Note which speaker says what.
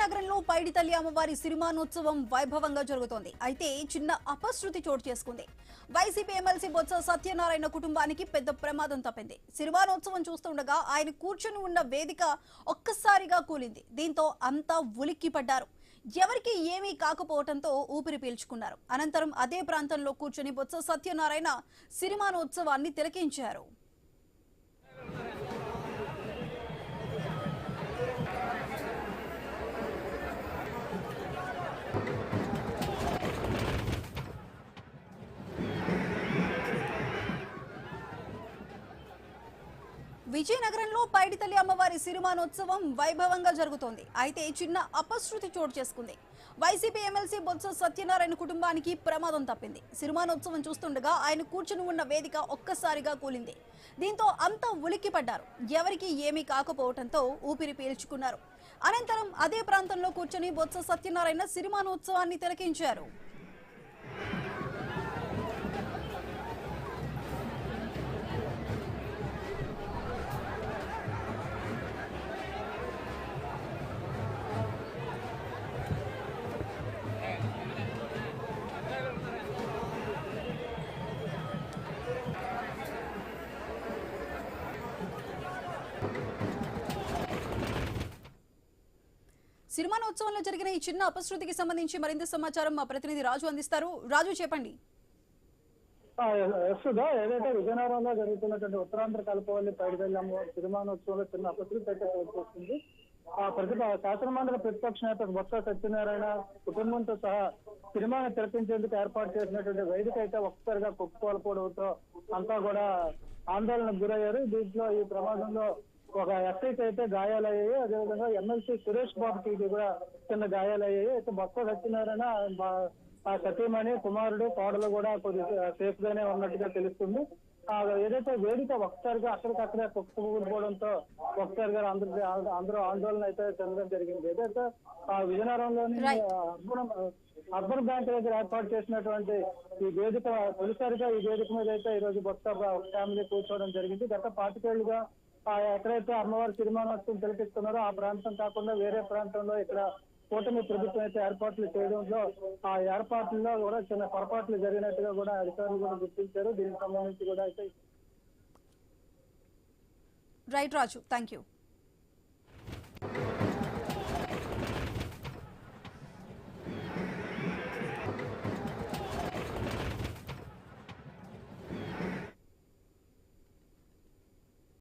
Speaker 1: నగరంలో పైడితల్లి అమ్మవారి సిరిమానోత్సవం వైభవంగా జరుగుతోంది. అయితే చిన్న అపశృతి చోటు చేసుకుంది. వైసీపీ ఎమ్మెల్సీ బొత్స సత్యనారాయణ కుటుంబానికి పెద్ద ప్రమాదం తప్పింది. సిరిమానోత్సవం చూస్తుండగా ఆయన కూర్చొని ఉన్న వేదిక ఒక్కసారిగా కూలింది. దీంతో అంతా ఉలిక్కిపడ్డారు. ఎవరికి ఏమీ కాకపోవడంతో ఊపిరి పీల్చుకున్నారు. అనంతరం అదే ప్రాంతంలో కూర్చొని బొత్స సత్యనారాయణ సిరిమానోత్సవాన్ని తిలకించారు. విజయనగరంలో పైడితల్లి అమ్మవారి సిరిమానోత్సవం వైభవంగా జరుగుతోంది. అయితే చిన్న అపశృతి చోటు చేసుకుంది. వైసీపీ ఎమ్మెల్సీ బొత్స సత్యనారాయణ కుటుంబానికి ప్రమాదం తప్పింది. సిరిమానోత్సవం చూస్తుండగా ఆయన కూర్చుని ఉన్న వేదిక ఒక్కసారిగా కూలింది. దీంతో అంతా ఉలిక్కిపడ్డారు. ఎవరికి ఏమీ కాకపోవడంతో ఊపిరి పీల్చుకున్నారు. అనంతరం అదే ప్రాంతంలో కూర్చొని బొత్స సత్యనారాయణ సిరిమానోత్సవాన్ని తిలకించారు. సిరిమానోత్సవంలో జరిగిన ఈ చిన్న అపశృతికి సంబంధించి మరింత సమాచారం మా ప్రతినిధి రాజు అందిస్తారు. రాజు, చెప్పండి.
Speaker 2: ఏదైతే విజయనగరంలో జరుగుతున్నటువంటి ఉత్తరాంధ్ర కలపవల్లి పైడితల్లి అమ్మవారి సిరిమానోత్సవంలో చిన్న అపశృతి అయితే వస్తుంది. శాసనమండలి ప్రతిపక్ష నేత బొత్స సత్యనారాయణ కుటుంబంతో సహా సినిమాను తిలకించేందుకు ఏర్పాటు చేసినటువంటి వేదిక అయితే ఒక్కసారిగా కుప్పకూలిపోవడంతో అంతా కూడా ఆందోళనకు గురయ్యారు. దీంట్లో ఈ ప్రమాదంలో ఒక ఎస్ఐకి అయితే గాయాలయ్యాయి. అదేవిధంగా ఎమ్మెల్సీ సురేష్ బాబుకి కూడా చిన్న గాయాలయ్యాయి. అయితే బొత్స సత్యనారాయణ సతీమణి కుమారుడు కోడలు కూడా కొద్దిగా సేఫ్ గానే ఉన్నట్టుగా తెలుస్తుంది. ఏదైతే వేదిక ఒకసారిగా అక్కడికక్కడే కుప్పకూలిపోవడంతో ఒకసారిగా అందరూ ఆందోళన అయితే చెందడం జరిగింది. ఏదైతే విజయనగరంలోని అర్బన్ బ్యాంక్ దగ్గర ఏర్పాటు చేసినటువంటి ఈ వేదిక తొలిసారిగా ఈ వేదిక మీద అయితే ఈ రోజు బొత్స ఫ్యామిలీ కూర్చోవడం జరిగింది. గత 25 ఏళ్లుగా ఎక్కడైతే అమ్మవారి సిరిమానోత్సవం తిలకిస్తున్నారో ఆ ప్రాంతం కాకుండా వేరే ప్రాంతంలో ఇక్కడ కూటమి ప్రభుత్వం అయితే ఏర్పాట్లు చేయడంలో ఆ ఏర్పాట్లలో కూడా చిన్న పొరపాట్లు జరిగినట్టుగా కూడా అధికారులు కూడా గుర్తించారు. దీనికి సంబంధించి కూడా అయితే
Speaker 1: రైట్ రాజు, థ్యాంక్ యూ.